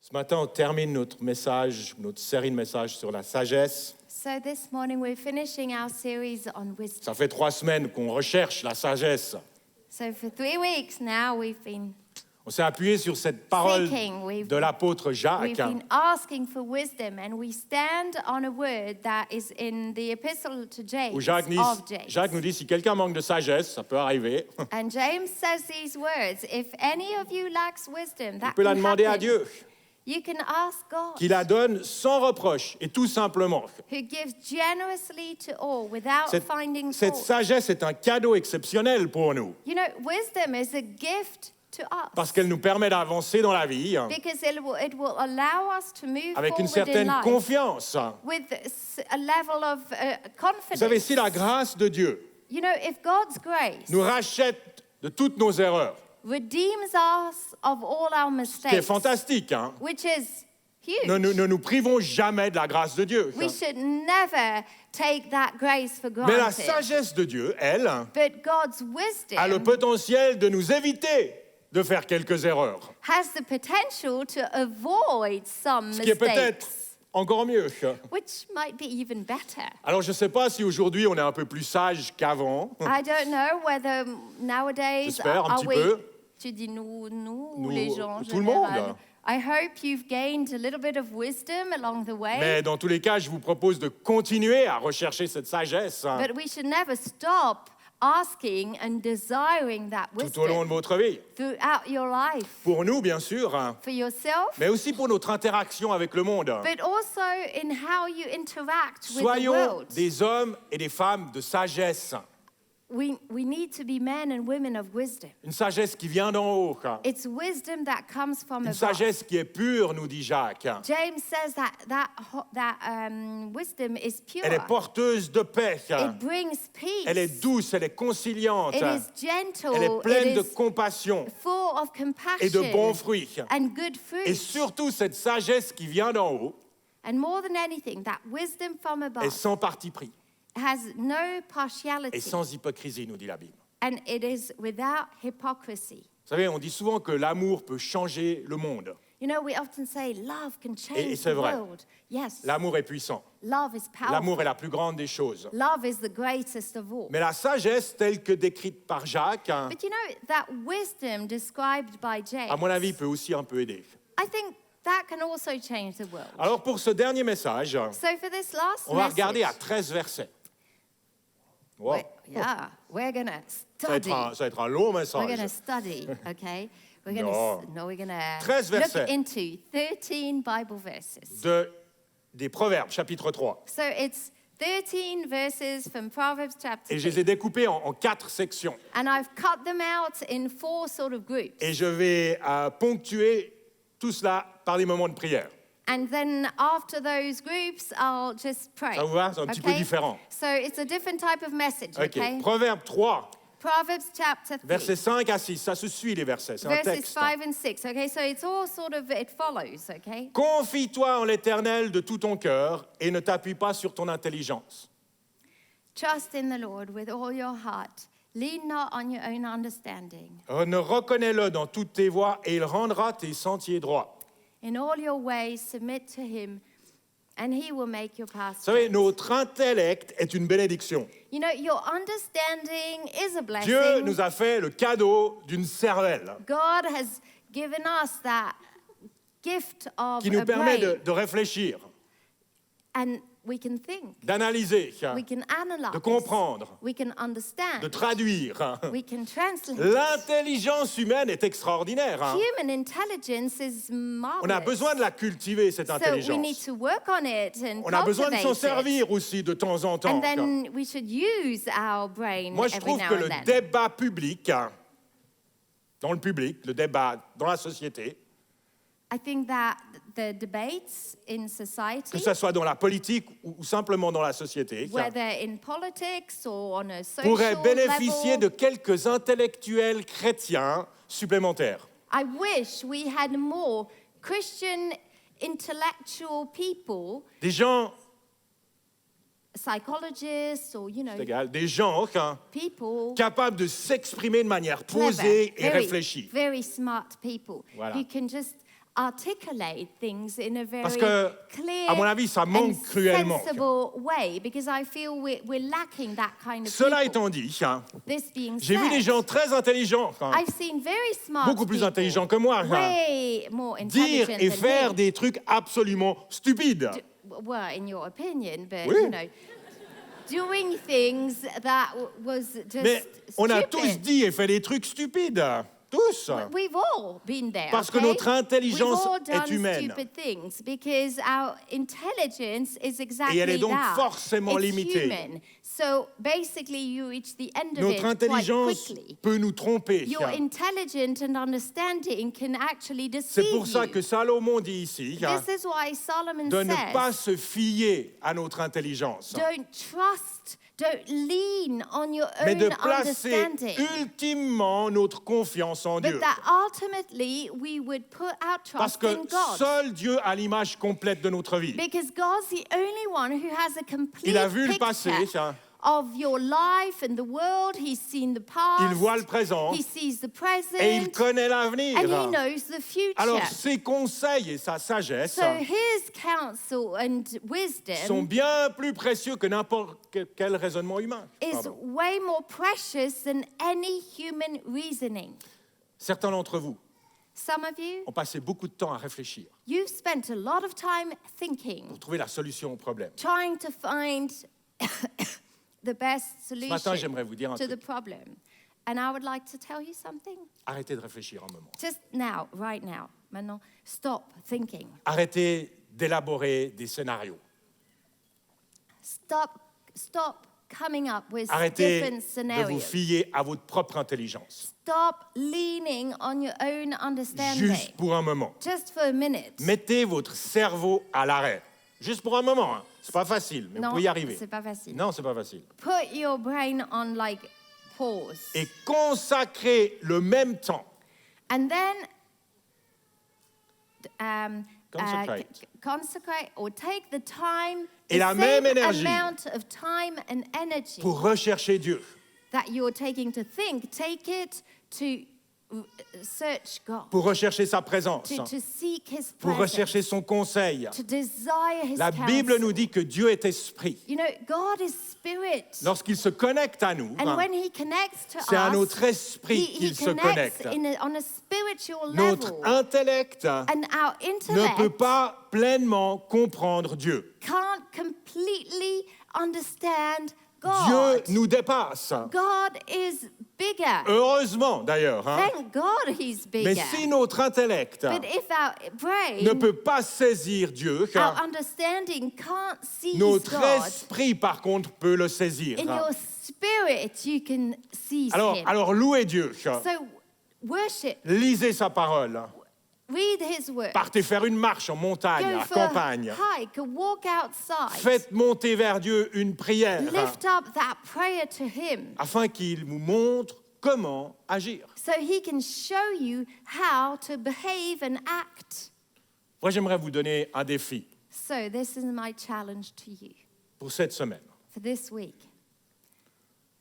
Ce matin, on termine notre série de messages sur la sagesse. So this morning we're finishing our series on wisdom. Ça fait 3 semaines qu'on recherche la sagesse. So for 3 weeks now we've been On s'est appuyé sur cette parole seeking, de l'apôtre Jacques. we've been asking for wisdom, and we stand on a word that is in the epistle to James, Où Jacques nous dit, si quelqu'un manque de sagesse, ça peut arriver, And James says these words, if any of you lacks wisdom, on that peut la can demander à happen. Dieu, You can ask God, qui la donne sans reproche et tout simplement. who gives generously to all without finding Cette fault. sagesse est un cadeau exceptionnel pour nous, You know, wisdom is a gift to us. parce qu'elle nous permet d'avancer dans la vie Because it will allow us to move avec une forward in certaine life confiance. with a level of confidence. Vous savez, si la grâce de Dieu You know, if God's grace nous rachète de toutes nos erreurs, redeems us of all our ce qui est mistakes, fantastique, which is huge, ne nous privons jamais de la grâce de Dieu. we should never take that grace for Mais la granted. sagesse de Dieu, elle, But God's a le wisdom potentiel de nous éviter de faire quelques erreurs. has the potential to avoid some Ce qui est peut-être mistakes, encore mieux. which might be even better. Alors je ne sais pas si aujourd'hui on est un peu plus sage qu'avant. I don't know whether nowadays J'espère un are petit we. peu. Tu dis nous ou Nous, les gens en tout le général. monde. I hope you've gained a little bit of wisdom along the way. Mais dans tous les cas, je vous propose de continuer à rechercher cette sagesse But we should never stop asking and desiring that tout au long de wisdom votre vie. throughout your life, Pour nous, bien sûr, for yourself, mais aussi pour notre interaction avec le monde. but also in how you interact with the Soyons world. des hommes et des femmes de sagesse. We need to be men and women of wisdom. Une sagesse qui vient d'en haut. It's wisdom that comes from Une above. sagesse qui est pure, nous dit Jacques. James says that wisdom is pure. Elle est porteuse de paix. It brings peace. Elle est douce, elle est conciliante. It is gentle. Elle est pleine It de is compassion full of compassion et de bons fruits. and good fruit. Et surtout, cette sagesse qui vient d'en haut And more than anything, that wisdom from est above sans parti pris has no et partiality, sans hypocrisie, nous dit la Bible. and it is without hypocrisy. Vous savez, on dit souvent que l'amour peut changer le monde. You know, we often say love can change c'est the vrai. world. Yes, L'amour est puissant. love is powerful. L'amour est la plus grande des choses. Love is the greatest of all. Mais la sagesse telle que décrite par Jacques, à But you know, that wisdom described by James, mon avis, peut aussi un peu aider. I think that can also change the world. Alors pour ce dernier message, So for this last on va message, regarder à 13 versets. Wow. we're going to Ça va study. être un long We're going to message. study, okay? We're No. we're going to 13 look versets. into 13 Bible verses. Des Proverbes, chapitre 3. So it's 13 verses from Proverbs chapter Et je 3. les ai découpés en 4 sections. And I've cut them out in 4 sort of groups. Et je vais ponctuer tout cela par des moments de prière. And then after those groups, I'll just pray. Ça vous va? C'est un petit peu différent. So it's a different type of message, okay? Proverbe 3, Proverbs chapter 3. versets 5 à 6. Ça se suit les versets, c'est un Verses texte. 5 and 6, okay? So it's all sort of, it follows, okay? Confie-toi en l'Éternel de tout ton cœur et ne t'appuie pas sur ton intelligence. Trust in the Lord with all your heart. Lean not on your own understanding. Ne reconnais-le dans toutes tes voies et il rendra tes sentiers droits. In all your ways, submit to him, and he will make your path Vous savez, straight. notre intellect est une bénédiction. You know, your understanding is a blessing. Dieu nous a fait le cadeau d'une cervelle God has given us that gift of qui nous a permet brain, de réfléchir, and we can think, d'analyser, we can analyze, de comprendre, we can understand, de traduire. we can translate. L'intelligence humaine est extraordinaire. Human intelligence is marvelous. On a besoin de la cultiver, cette So we need intelligence. to work on it and On a besoin de s'en cultivate it. servir aussi de temps en temps. And then we should use our brain Moi, je every trouve now que and le then. débat public, dans le public, le débat dans la société, I think that the debates in society, que ce soit dans la politique ou simplement dans la société, whether in politics or on a social pourrait bénéficier level, de quelques intellectuels chrétiens supplémentaires. I wish we had more Christian intellectual people, Des gens, psychologists or, you know, c'est égal, des gens people, capables de s'exprimer de manière clever, posée et very, réfléchie. very smart people Voilà. who can just articulate things in a Parce very que, clear à mon avis, ça manque and cruellement. sensible way, because I feel we're lacking that kind of Cela people. étant dit, This being j'ai vu des said, gens très intelligents, I've seen very smart beaucoup plus people, intelligents que moi, way more dire intelligent et than faire me. des trucs absolument stupides. Well, in your opinion, but Oui. you know, doing things that was just Mais on a tous stupid. dit et fait des trucs stupides. Tous. We've all been there. Parce que okay? notre intelligence We've all done est humaine. stupid things because our intelligence is exactly Et elle est donc that. forcément It's limitée. human. So basically, you reach the end of Notre it quite intelligence quickly. peut nous tromper. Your intelligence and understanding can actually deceive C'est pour ça you. que Salomon dit ici This is why Solomon de ne pas says, se fier à notre intelligence, don't trust, don't lean on your mais de own placer understanding. ultimement notre confiance en Dieu. But that ultimately we would put our Parce trust que in God. seul Dieu a l'image complète de notre vie. Because God's the only one who has a complete Il a vu le picture passé, of your life and the world. He's seen the past. il voit le présent He sees the present. et il connaît and he l'avenir. knows the future. Alors ses conseils et sa sagesse so his counsel and wisdom sont bien plus précieux que n'importe quel raisonnement humain. is Pardon. way more precious than any human reasoning. Certains d'entre vous Some of you, ont passé beaucoup de temps à réfléchir you've spent a lot of time thinking, pour trouver la solution au problème. trying to find the best Ce matin, solution j'aimerais vous dire un to the truc. problem. And I would like to tell you something. Arrêtez de réfléchir un moment. Just now, right now, maintenant, stop thinking. Arrêtez d'élaborer des scénarios. Stop coming up with Arrêtez different de vous scenarios. fier à votre propre intelligence. Stop leaning on your own understanding. Juste pour un moment. Just for a minute. Mettez votre cerveau à l'arrêt. Juste pour un moment. Hein. C'est pas facile, mais non, vous pouvez y arriver. c'est pas facile. Non, c'est pas facile. Put your brain on like pause. Et consacrez le même temps. And then Consecrate. consecrate or take the time, Et the la same même énergie amount of time and energy pour rechercher Dieu. that you're taking to think, take it to search God, Pour rechercher sa présence. to seek His Pour presence, rechercher son conseil. to desire His La Bible counsel. nous dit que Dieu est esprit. You know, God is spirit. Lorsqu'il se connecte à nous, And when He connects to c'est à us, notre esprit he qu'il se connects connecte. on a spiritual Notre level. intellect And our ne peut intellect pas pleinement comprendre Dieu. can't completely understand Dieu God. nous dépasse. God is bigger. Heureusement d'ailleurs. Hein. Thank God He's Mais bigger. si notre intellect But if our brain, ne peut pas saisir Dieu, our understanding can't seize notre God, esprit par contre peut le saisir. in your spirit you can seize Him. Alors louez Dieu. So worship, Lisez sa parole. read His word, Partez faire une marche en montagne, go à for campagne. a hike, a walk outside, Faites monter vers Dieu une prière lift up that prayer to Him afin qu'il vous montre comment agir. so He can show you how to behave and act. Moi, j'aimerais vous donner un défi So this is my challenge to you pour cette semaine. for this week.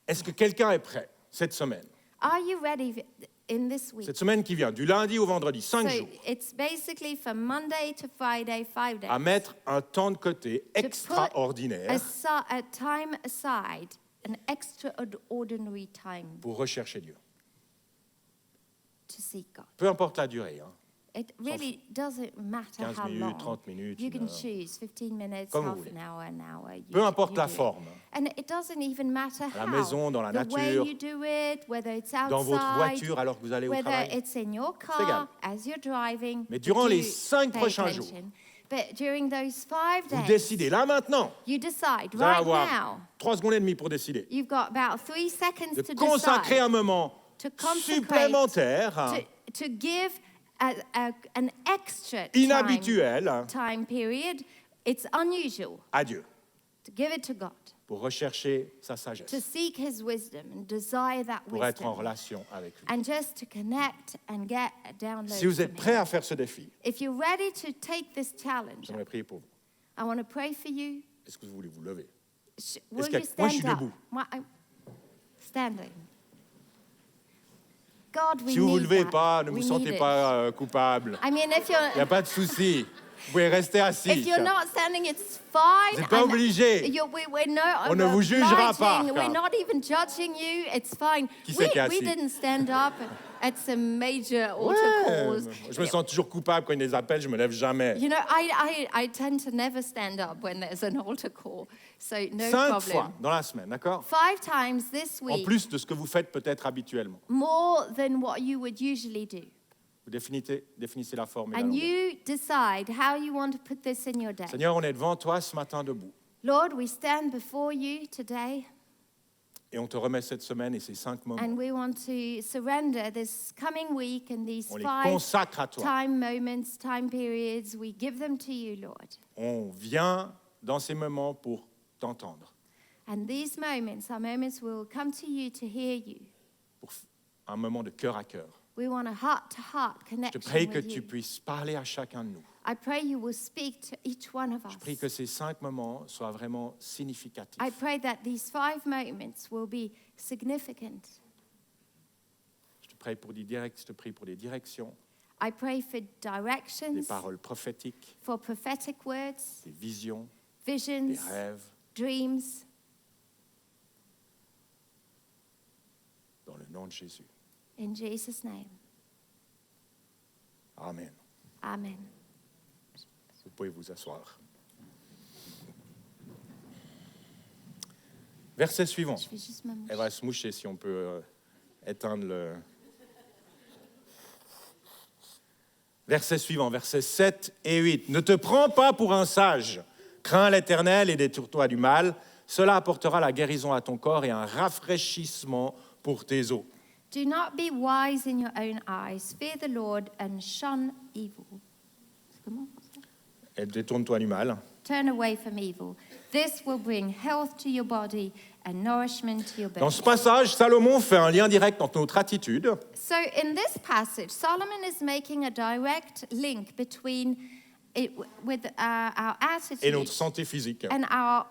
Est-ce que quelqu'un est prêt cette semaine? Are you ready in this week? Cette semaine qui vient, du lundi au vendredi, 5 So jours, it's basically from Monday to Friday, 5 days. à mettre un temps de côté To put extraordinaire a time aside, an extraordinary time pour rechercher Dieu. to seek God. Peu importe la durée, hein. It really doesn't matter 15 how minutes, long. 30 minutes, You une can heure. choose 15 minutes, Comme vous half voulez. an hour. Peu importe you la do it. forme. And it doesn't even matter À la how. maison, dans la the way nature, you do it, whether it's outside, Dans votre voiture alors que vous allez au whether travail. it's in your C'est égal. car, as you're driving. Mais you durant do les 5 pay prochains attention. jours, But during those 5 vous days, décidez là maintenant. you decide Vous allez right avoir now. 3 secondes et demie pour décider. You've got about 3 seconds De to consacrer decide, un moment to consecrate, supplémentaire, to give an extra inhabituel time period. It's unusual à Dieu to give it to God, pour rechercher sa to sagesse, seek His wisdom and desire that pour être en wisdom, relation avec lui. and just to connect and get a download Si vous êtes from prêts Him. à faire ce défi, If you're ready to take this challenge, j'aimerais prier pour vous. I want to pray for you. Est-ce que vous voulez vous lever? Will que- you moi, je suis stand up? debout. I'm standing. God, we Si vous ne vous need levez that. pas, ne vous We sentez need it. pas coupable. I mean, Il n'y a pas de souci. Vous pouvez rester assis. if you're not standing, it's fine. Vous n'êtes pas obligé. On ne vous jugera pas. We're not even judging you. It's fine. Qui c'est qui est We assis? didn't stand up at some major altar Ouais. calls. Je me sens toujours coupable quand il y a des appels, je me lève jamais. You know, I tend to never stand up when there's an altar call. So no 5 problem. fois dans la semaine, d'accord? 5 times this En week, plus de ce que vous faites peut-être habituellement. more than what you would usually do. Vous définissez la forme et la And longueur. you decide how you want to put this in your day. Seigneur, on est devant toi ce matin debout. Lord, we stand before you today. Et on te remet cette semaine et ces 5 moments. And we want to surrender this coming week and these On les 5 consacre à toi. time moments, time periods. We give them to you, Lord. On vient dans ces moments pour t'entendre, And these moments are moments we will come to you to hear you. pour un moment de cœur à cœur. We want a heart-to-heart Je connection te prie que with tu you. puisses parler à chacun de nous. I pray you will speak to each one of us. Je prie que ces 5 moments soient vraiment significatifs. I pray that these 5 moments will be significant. Je te prie pour des directions, I pray for des directions, paroles prophétiques, for prophetic words, des visions, des visions, rêves, dreams. dans le nom de Jésus. In Jesus' name, Amen. amen. Vous pouvez vous asseoir. Verset suivant. Je vais juste me moucher. Elle va se moucher si on peut éteindre le... Verset suivant, versets 7 et 8. Ne te prends pas pour un sage. Crains l'Éternel et détourne-toi du mal. Cela apportera la guérison à ton corps et un rafraîchissement pour tes os. Do not be wise in your own eyes. Fear the Lord and shun evil. Comment? Et détourne-toi du mal. Turn away from evil. This will bring health to your body and nourishment to your Dans body. ce passage, Salomon fait un lien direct entre notre attitude So in this passage, Solomon is making a direct link between it with our et notre attitude santé physique. and our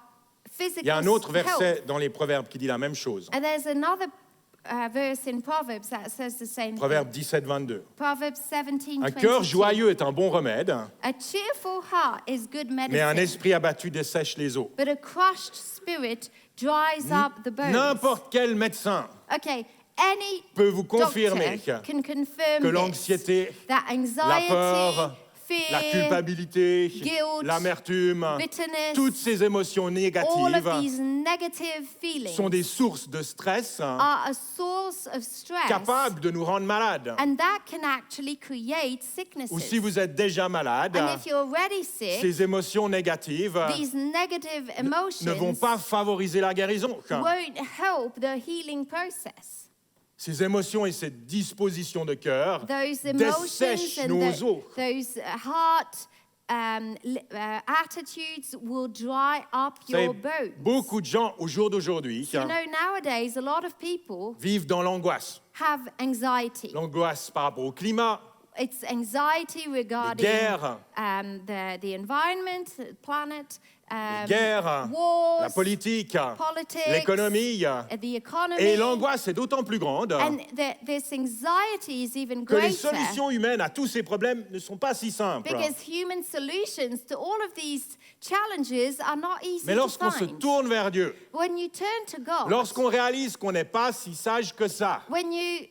physical Il y a un autre health. verset dans les Proverbes qui dit la même chose. And there's another verse in Proverbs that says the same Proverbe thing. 17, 22. Proverbs 17, Un cœur 22. joyeux est un bon remède, A cheerful heart is good mais un medicine, esprit abattu dessèche les os. but a crushed spirit dries up the bones. N'importe quel médecin Okay, any peut vous confirmer doctor can confirm que this, l'anxiété, that la anxiety, peur, fear, la culpabilité, guilt, l'amertume, bitterness, toutes ces émotions all of négatives these negative feelings sont des sources de stress are a source of stress, capables de nous rendre malades. and that can actually create sicknesses. Ou si vous êtes déjà malade, And if you're already sick, ces émotions négatives these negative emotions ne vont pas favoriser la guérison. won't help the healing process. Ces émotions et cette disposition de cœur Those emotions dessèchent and nos os. those heart attitudes will dry up Vous savez, your bones. beaucoup de gens au jour d'aujourd'hui You know, nowadays, a lot of people vivent dans l'angoisse. have anxiety. L'angoisse par rapport au climat, It's anxiety regarding guerres. The environment, the planet, les guerres, wars, la politique, politics, l'économie. the economy. Et l'angoisse est d'autant plus grande And this anxiety is even que les greater solutions humaines à tous ces problèmes ne sont pas si simples. because human solutions to all of these challenges are not easy Mais to lorsqu'on se find. tourne vers Dieu, When you turn to God, lorsqu'on réalise qu'on n'est pas si sage que ça, when you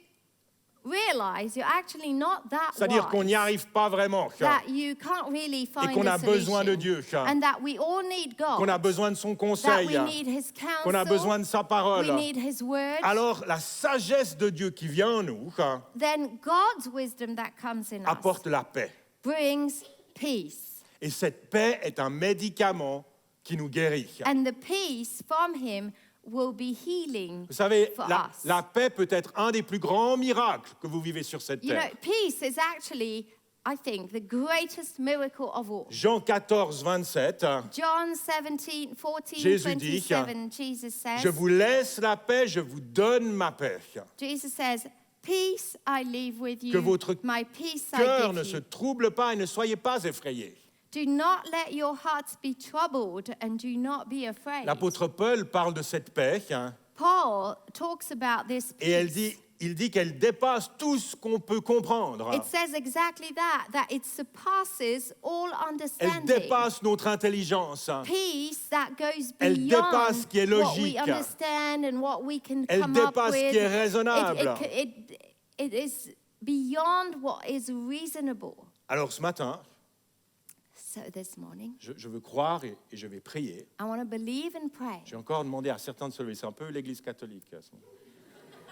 realize you're actually not that c'est-à-dire qu'on n'y wise, arrive pas vraiment, that you can't really find qu'on a a besoin de solution, Dieu, and that we all need God, qu'on a besoin de son that conseil, we need His counsel, qu'on a besoin de sa parole, we need His word, alors la sagesse de Dieu qui vient en nous then God's wisdom that comes in us apporte la paix. brings peace. Et cette paix est un médicament qui nous guérit. And the peace from Him will be healing Vous savez, for la us. paix peut être un des plus grands miracles que vous vivez sur cette You know, terre. peace is actually, I think, the greatest miracle of all. Jean 14, 27, John 17, 14, Jésus dit, 27, Jesus says, je vous laisse la paix, je vous donne ma paix. Jesus says, peace I leave with you, Que votre my peace I Cœur give ne you. se trouble pas et ne soyez pas effrayés. Do not let your hearts be troubled and do not be afraid. L'apôtre Paul parle de cette paix Paul talks about this et elle peace. dit, il dit qu'elle dépasse tout ce qu'on peut comprendre. It says exactly that it surpasses all Elle understanding. dépasse notre intelligence. Peace that goes Elle beyond dépasse ce qui est what we logique. understand and what we can Elle come up dépasse ce with. qui est raisonnable. It is beyond what is reasonable. Alors ce matin, So this morning, je veux croire et je vais prier. I want to believe and pray. J'ai encore demandé à certains de se lever. C'est un peu l'Église catholique. À ce moment.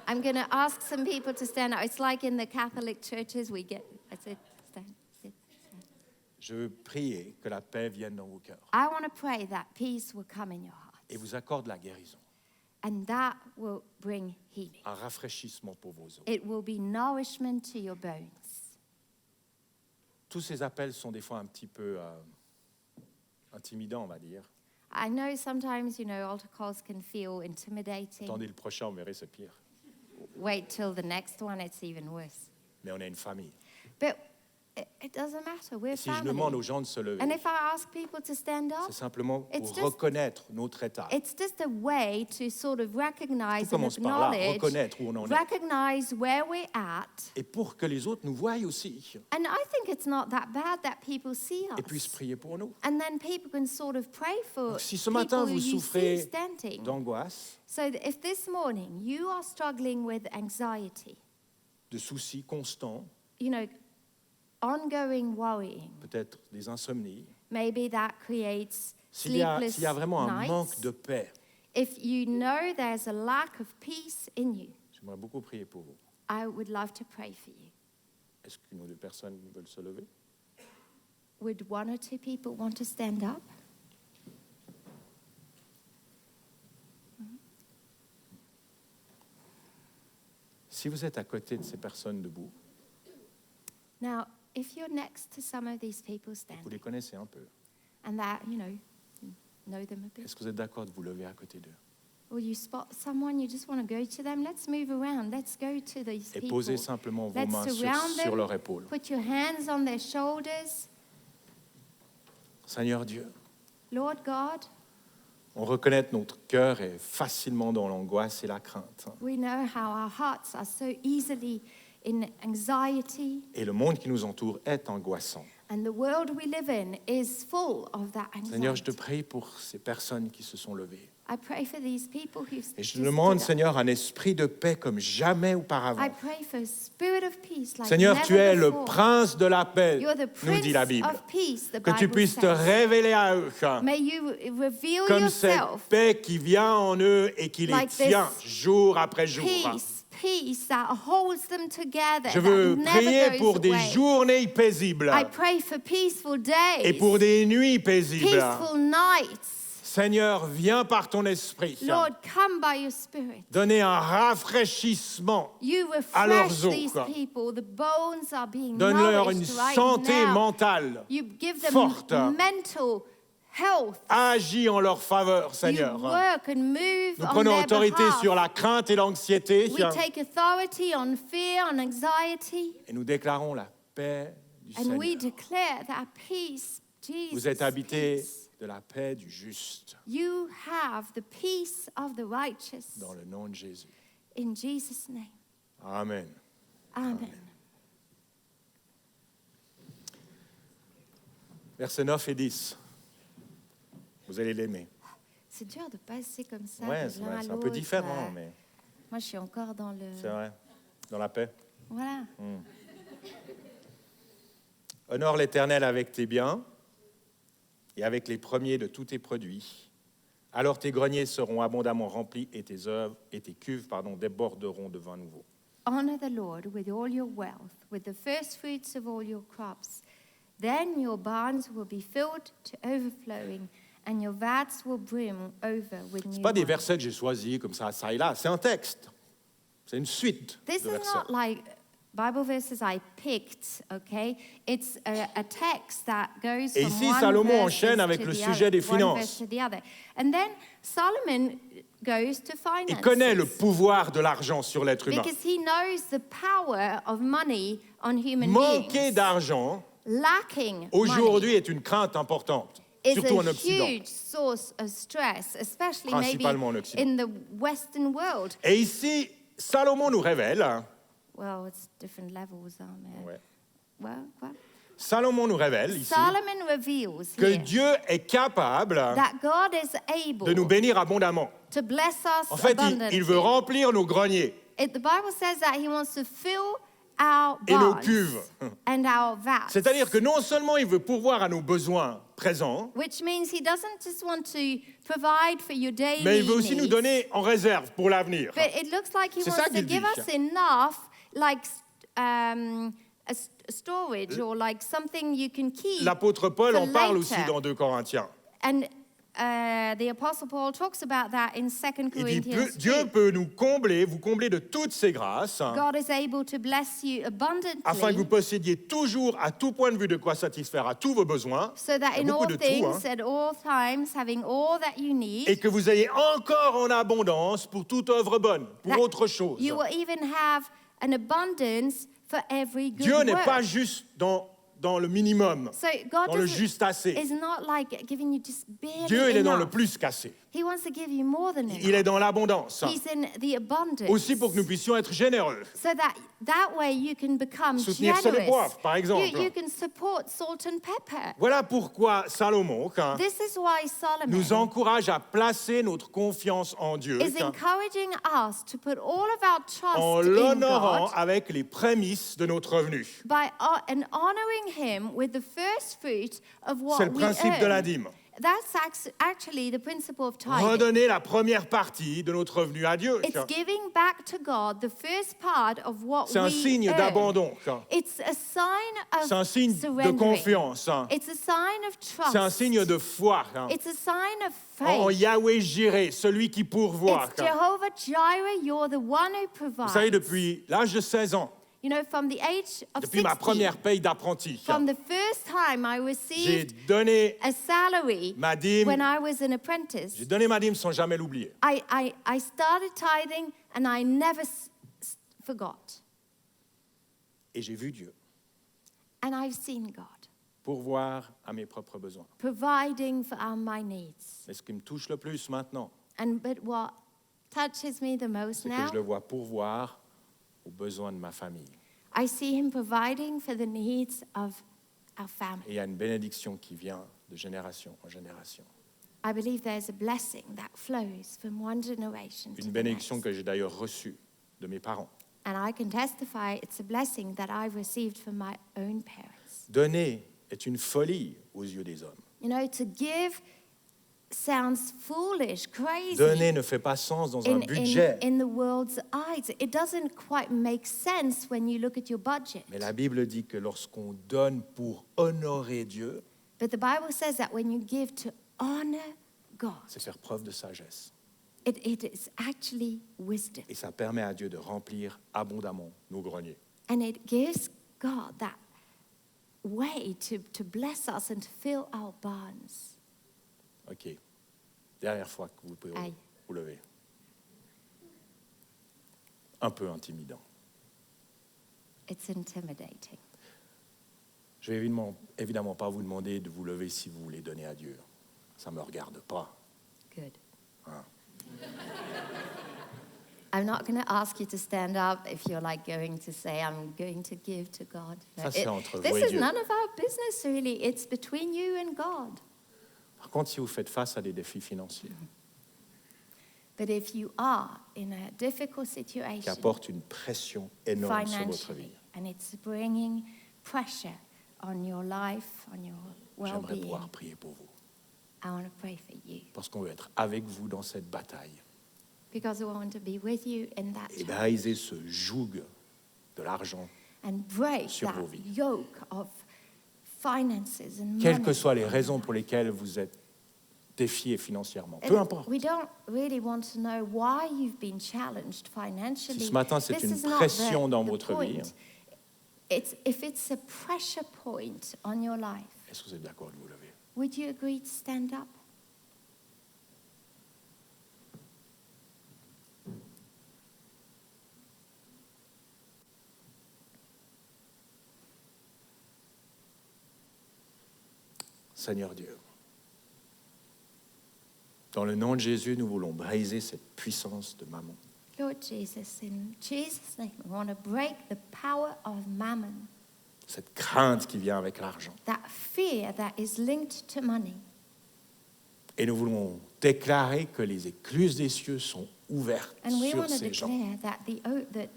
I'm going to ask some people to stand up. It's like in the Catholic churches, we get, I said, stand, sit, stand. Je veux prier que la paix vienne dans vos cœurs I want to pray that peace will come in your et hearts. vous accorde la guérison, And that will bring healing. un rafraîchissement pour vos os. It will be nourishment to your bones. Tous ces appels sont des fois un petit peu intimidants, on va dire. I know sometimes, altar calls can feel intimidating. Attendez le prochain, vous verrez, c'est pire. Wait till the next one, it's even worse. Mais on est une famille. But it doesn't matter. We're Si je demande aux family. gens de se lever, And if I ask people to stand up, c'est simplement It's pour just- reconnaître notre état. it's just a way to sort of recognize Tout and commence par là, acknowledge, reconnaître où on en est. recognize where we're at. Et pour que les autres nous voient aussi And I think it's not that bad that people see et puissent us. prier pour nous. And then people can sort of pray for Donc, si ce people matin who vous you souffrez see standing. d'angoisse, So that if this morning you are struggling with anxiety, de soucis constants, ongoing worrying, peut-être des insomnies, maybe that creates s'il y sleepless a vraiment un nights. manque de paix, If you know there's a lack of peace in you, j'aimerais beaucoup prier pour vous. I would love to pray for you. Est-ce qu'une ou deux personnes veulent se lever? Would one or two people want to stand up? Si vous êtes à côté de ces personnes debout, Now, if you're next to some of these people vous standing, les connaissez un peu, and that, know them a bit, est-ce que vous êtes d'accord de vous lever à côté d'eux or you spot someone, you just want to go to them, let's move around. Let's go to these et people. posez simplement vos Let's mains surround sur them. leur épaule. Put your hands on their shoulders. Seigneur Dieu, Lord God, on reconnaît que notre cœur est facilement dans l'angoisse et la crainte. we know how our hearts are so easily in anxiety, Et le monde qui nous entoure est angoissant. and the world we live in is full of that Seigneur, je te anxiety. prie pour ces personnes qui se sont levées. I pray for these people who Et je te demande, stood up. Seigneur, un esprit de paix comme jamais auparavant. I pray for a spirit of peace like Seigneur, never tu es le before. prince de la paix, You're the nous dit la Prince Bible. of Peace, the Que tu Bible puisses te says. révéler à eux May you reveal comme cette yourself, paix qui vient en eux et qui les like this tient jour après jour. peace that holds them together, Je veux that prier never pour goes des away. journées paisibles I pray for peaceful days, et pour des nuits paisibles. peaceful nights. Seigneur, viens par ton esprit. Lord, come by your Spirit. Donner un rafraîchissement. You à leurs refresh os. these people. The bones are being Donne-leur une nourished right santé now. mentale. You give them forte. mental health. Agis en leur faveur, Seigneur. You work and move Nous on prenons their autorité behalf. sur la crainte et l'anxiété We take authority on fear, on anxiety, et nous déclarons la paix du and we Seigneur. declare that peace, Jesus, Vous êtes habités peace. de la paix du juste You have the peace of the righteous. dans le nom de Jésus. In Jesus' name. Amen. Amen. Versets 9 et 10. Vous allez l'aimer. C'est dur de passer comme ça. Ouais, de c'est l'un vrai, à c'est un peu l'autre. différent, mais Moi, je suis encore dans le. c'est vrai. Dans la paix. Voilà. Honore l'Éternel avec tes biens et avec les premiers de tous tes produits. Alors tes greniers seront abondamment remplis et tes cuves déborderont de vin nouveau. Honor the Lord with all your wealth, with the first fruits of all your crops. Then your barns will be filled to overflowing, and your vats will brim over with Ce new n'est pas des wine. versets que j'ai choisis comme ça et là. C'est un texte. C'est une suite This de is versets. not like Bible verses I picked, okay? It's a text that goes Et from ici, one Salomon verses enchaîne avec to le the sujet other, des one finances. verse to the other. And then Solomon goes to finances. Il connaît le pouvoir de l'argent sur l'être humain. Because he knows the power of money on human Manquer beings. d'argent, Lacking aujourd'hui, money est une crainte importante, is surtout en a Occident. huge source of stress, especially maybe Principalement en Occident. in the Western world. Et ici, Salomon nous révèle, Well, it's different levels, aren't there? ouais, What? Salomon nous révèle ici Solomon reveals que here Dieu est capable that God is de nous able bénir abondamment. to bless us En fait, abundantly. il veut remplir nos greniers The Bible says that he wants to fill our et nos barns cuves. and our vats. C'est-à-dire que non seulement il veut pourvoir à nos besoins présents, Which means he doesn't just want to provide for your daily mais il veut aussi nous needs, donner en réserve pour l'avenir. but it looks like he C'est wants ça to qu'il give dit. us enough, like a storage or like something you can keep. L'apôtre Paul for en parle later. aussi dans 2 Corinthiens. And the Apostle Paul talks about that in 2 Il dit, Corinthians Dieu 2. peut nous combler, vous combler de toutes ses grâces, God is able to bless you abundantly afin que vous possédiez toujours, à tout point de vue, de quoi satisfaire à tous vos besoins, so that il y a in beaucoup all de tout, things, at all times, having all that you need, et que vous ayez encore en abondance pour toute œuvre bonne, pour that autre chose. you will even have an abundance for every good Dieu n'est work. pas juste dans le minimum, So God dans le doesn't- juste assez. is not like giving you just barely Dieu, il est dans le enough. plus qu'assez. He wants to give you more than Il enough. est dans l'abondance. He's in the abundance. Aussi pour que nous puissions être généreux. So that way you can become Soutenir generous. Sel et Poivre, par exemple. You can support salt and pepper. Voilà pourquoi Salomon This is why Solomon nous encourage à placer notre confiance en Dieu is encouraging us to put all of our en trust in l'honorant God avec les prémices de notre revenu. and honoring Him with the first fruit of what C'est le we principe de la earn. dîme. That's actually the principle of tithing. Redonner la première partie de notre revenu à Dieu. It's giving back to God the first part of what C'est un we signe earn. d'abandon. It's a sign of C'est un signe de surrendering. confiance. It's a sign of trust. C'est un signe de foi. It's a sign of En faith. Yahweh Jireh, celui qui pourvoit. It's Jehovah Jireh, you're the one who Vous provides. savez, depuis l'âge de 16 ans, You know, from the age of depuis ma 16, première paye d'apprenti, from the first time I j'ai received donné a salary ma dîme. when I was an apprentice, J'ai donné ma dîme sans jamais l'oublier. I started tithing and I never forgot. Et j'ai vu Dieu And I've seen God pourvoir à mes propres besoins. providing for my needs. Mais ce qui me touche le plus maintenant, But what touches me the most c'est que now, je le vois pourvoir aux besoins de ma famille. I see Him providing for the needs of our family. Et il y a une bénédiction qui vient de génération en génération. I believe there's a blessing that flows from one generation to Une the bénédiction next. que j'ai d'ailleurs reçue de mes parents. And I can testify it's a blessing that I've received from my own parents. Donner est une folie aux yeux des hommes. You know, to give sounds foolish, crazy. Donner ne fait pas sens dans un budget. in the world's eyes. It doesn't quite make sense when you look at your budget. Mais la Bible dit que lorsqu'on donne pour honorer Dieu, But the Bible says that when you give to honor God, c'est faire preuve de sagesse. it is actually wisdom. Et ça permet à Dieu de remplir abondamment nos greniers. And it gives God that way to bless us and to fill our barns. OK. Dernière fois que vous pouvez Aïe. vous lever. Un peu intimidant. It's intimidating. Je vais évidemment pas vous demander de vous lever si vous voulez donner à Dieu. Ça ne me regarde pas. Good. Hein. I'm not going to ask you to stand up if you're like going to say, I'm going to give to God. No, Ça, c'est entre this vous et is Dieu. none of our business, really. It's between you and God. Par contre, si vous faites face à des défis financiers But if you are in a difficult qui situation apportent une pression énorme sur votre vie, financially, and it's bringing pressure on your life, on your j'aimerais well-being, pouvoir prier pour vous. I want to pray for you. Parce qu'on veut être avec vous dans cette bataille Because I want to be with you in that et challenge briser ce joug de l'argent, and break sur that vos vies. yoke of finances and quelles money. que soient les raisons pour lesquelles vous êtes défiés financièrement. Peu importe. We don't really want to know why you've been challenged financially. Si ce matin, c'est This une is not pression the- dans the votre point. vie, If it's a pressure point on your life, est-ce que vous êtes d'accord de vous lever? would you agree to stand up? Seigneur Dieu, dans le nom de Jésus, nous voulons briser cette puissance de mammon. Lord Jesus, in Jesus' name, we want to break the power of mammon, cette crainte qui vient avec l'argent. that fear that is linked to money. Et nous voulons déclarer que les écluses des cieux sont ouvertes And we sur want to ces gens. declare that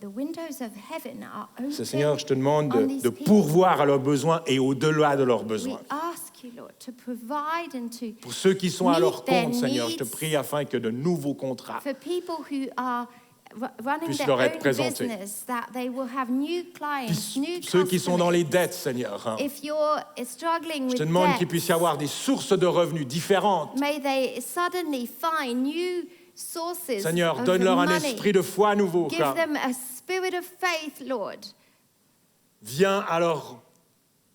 the windows of heaven are open. Seigneur, je te demande on de these people. pourvoir à leurs besoins et au-delà de leurs We besoins. ask you, Lord, to provide and to Pour ceux qui sont à meet leur their compte, Seigneur, je te needs. prie afin que de nouveaux contrats For people who are running puissent their leur être own présentés. business, that they will have new clients, new ceux qui sont dans les customers. dettes, Seigneur. hein. If you're struggling Je with te demande qu'il debt, puisse y avoir des sources de revenus différentes. may they suddenly find new sources Seigneur, of donne-leur un money. esprit de foi nouveau. Give car them a spirit of faith, Lord. Viens à leur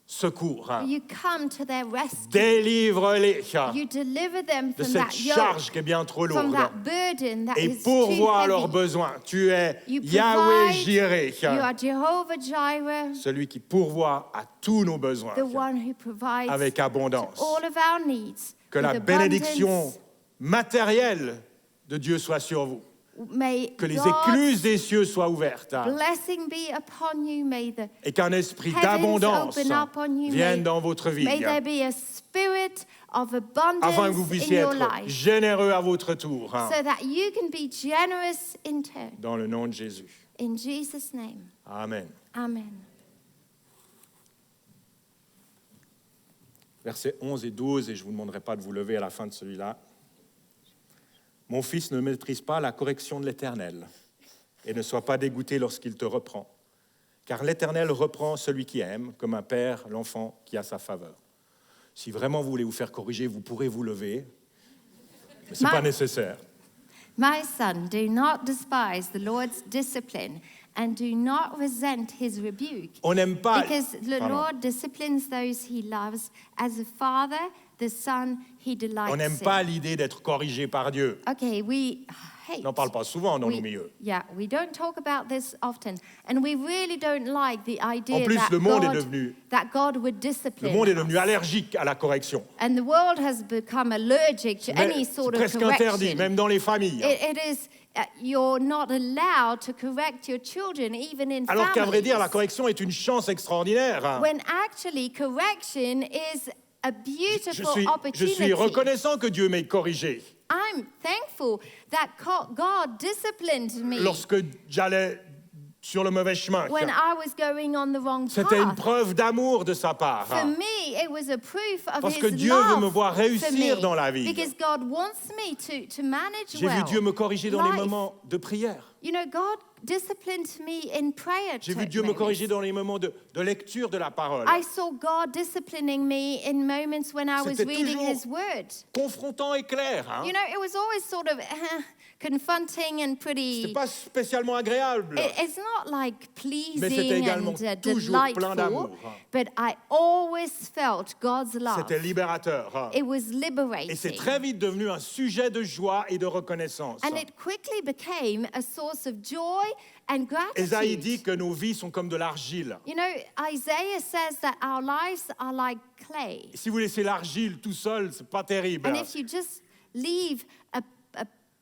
secours. hein. You come to their rescue. Délivre-les You deliver them de from cette that yoke, charge qui est bien trop from lourde. that burden that Et is too pourvois à leurs heavy. besoins. Tu es You Yahweh provide. Jireh, You are Jehovah Jireh, celui qui pourvoit à tous nos besoins the one who provides avec abondance. all of our needs. Que with la abundance. bénédiction matérielle de Dieu soit sur vous. May Que les God's écluses des cieux soient ouvertes. blessing be upon you. May the Et qu'un esprit heavens d'abondance open up on you. vienne May- dans votre vie. May there be a spirit of abundance Afin que vous in puissiez your être life, généreux à votre tour. so that you can be generous in turn. Dans le nom de Jésus. In Jesus' name, Amen. amen. Versets 11 et 12, et je ne vous demanderai pas de vous lever à la fin de celui-là. Mon fils, ne maîtrise pas la correction de l'Éternel, et ne sois pas dégoûté lorsqu'il te reprend. Car l'Éternel reprend celui qui aime, comme un père l'enfant qui a sa faveur. Si vraiment vous voulez vous faire corriger, vous pourrez vous lever, mais ce n'est pas nécessaire. My son, do not despise the Lord's discipline, and do not resent his rebuke. On n'aime pas... Because the Pardon. Lord disciplines those he loves, as a father, the son he delights On n'aime in. pas l'idée d'être corrigé par Dieu. Okay, we hate. On n'en parle pas souvent dans nos milieux. Yeah, we don't talk about this often, and we really don't like the idea En plus, that, le monde est God, devenu- that God would Le discipline monde est devenu us. allergique à la correction. And the world has become allergic to any C'est sort of presque correction. interdit, même dans les familles. It is, you're not allowed to correct your children, even in Alors qu'à vrai dire, la families. correction est une chance extraordinaire. When actually correction is a beautiful Je suis opportunity. reconnaissant que Dieu m'ait corrigé I'm thankful that God disciplined me lorsque j'allais sur le mauvais chemin. when I was going on the wrong C'était une path. preuve d'amour de sa part. For me, it was a proof of Parce his que Dieu love veut me voir for réussir me. dans la vie. Because God wants me to manage J'ai well. vu Dieu me corriger dans les life. moments de prière. You know, God disciplined me in prayer. J'ai vu Dieu me moments. corriger dans les moments de lecture de la parole. I saw God disciplining me in moments when I was C'était reading toujours His Word. Confrontant et clair. Hein. You know, it was always sort of confronting and pretty. C'était pas spécialement agréable. It's not like Mais c'était pleasing également and toujours plein delightful, d'amour. but I always felt God's love. C'était libérateur. Hein. It was liberating. Et c'est très vite devenu un sujet de joie et de reconnaissance. And it quickly became a source of joy and Ésaïe gratitude. dit que nos vies sont comme de l'argile. You know, Isaiah says that our lives are like clay. Et si vous laissez l'argile tout seul, c'est pas terrible. And if you just leave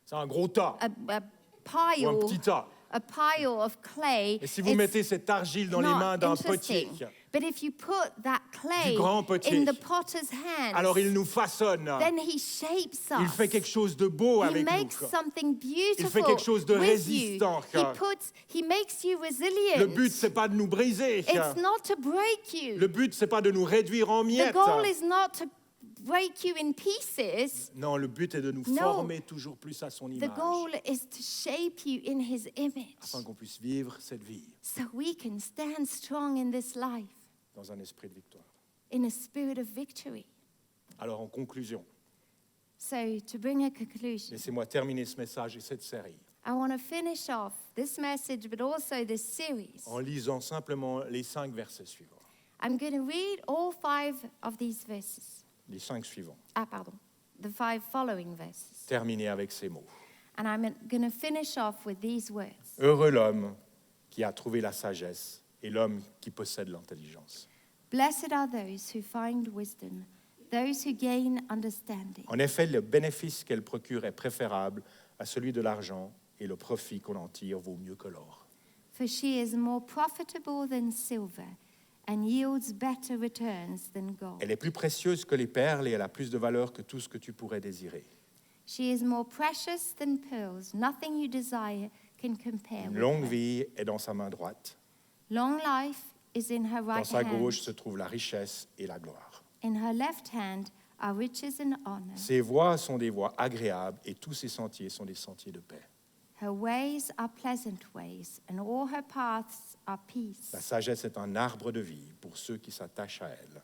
C'est un gros tas a ou un pile, petit tas. a pile of clay, Et si vous it's mettez cette argile dans les mains not d'un interesting. potier, But if you put that clay grand potier, in the potter's hands, alors il nous façonne. then he shapes us. Il fait quelque chose de beau He avec makes nous. something beautiful fait quelque chose de with résistant, you. car He makes you resilient. Le but, c'est pas de nous briser. It's not to break you. Le but, c'est pas de nous réduire en The miettes. goal is not to break you in pieces. Non, le but est de nous No. former toujours plus à son The image, goal is to shape you in his image afin qu'on puisse vivre cette vie so we can stand strong in this life dans un esprit de victoire. in a spirit of victory. Alors, en conclusion, So, to bring a conclusion, laissez-moi terminer ce message et cette série I want to finish off this message but also this series. en lisant simplement les 5 versets suivants. I'm going to read all 5 of these verses. Les 5 suivants. The 5 following verses. Terminez avec ces mots. And I'm going to finish off with these words. Heureux l'homme qui a trouvé la sagesse et l'homme qui possède l'intelligence. Blessed are those who find wisdom, those who gain understanding. En effet, le bénéfice qu'elle procure est préférable à celui de l'argent et le profit qu'on en tire vaut mieux que l'or. For she is more profitable than silver and yields better returns than gold. Elle est plus précieuse que les perles et elle a plus de valeur que tout ce que tu pourrais désirer. She is more precious than pearls. Nothing you desire can compare Une with longue her. vie est dans sa main droite. Long life is in her Dans right sa gauche hand. se trouve la richesse et la gloire. In her left hand are riches and honor. Ses voies sont des voies agréables et tous ses sentiers sont des sentiers de paix. Her ways are pleasant ways, and all her paths are peace. La sagesse est un arbre de vie pour ceux qui s'attachent à elle.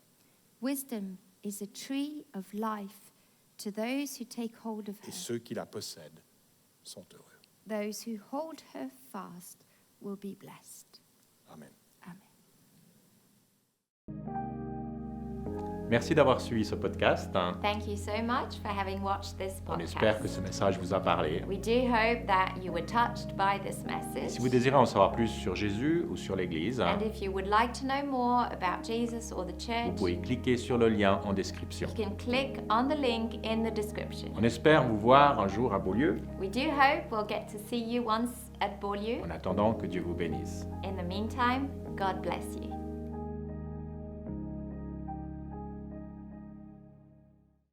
Wisdom is a tree of life to those who take hold of Et her. ceux qui la possèdent sont heureux. Those who hold her fast will be blessed. Amen. Amen. Merci d'avoir suivi ce podcast. Thank you so much for having watched this On espère que podcast. ce message vous a parlé. We do hope that you were touched by this message. Si vous désirez en savoir plus sur Jésus ou sur l'Église, And if you would like to know more about Jesus or the vous church, pouvez cliquer sur le lien en description. you can click on the link in the description. On espère vous voir un jour à Beaulieu. We do hope we'll get to see you once at Beaulieu. En attendant, que Dieu vous bénisse. In the meantime, God bless you.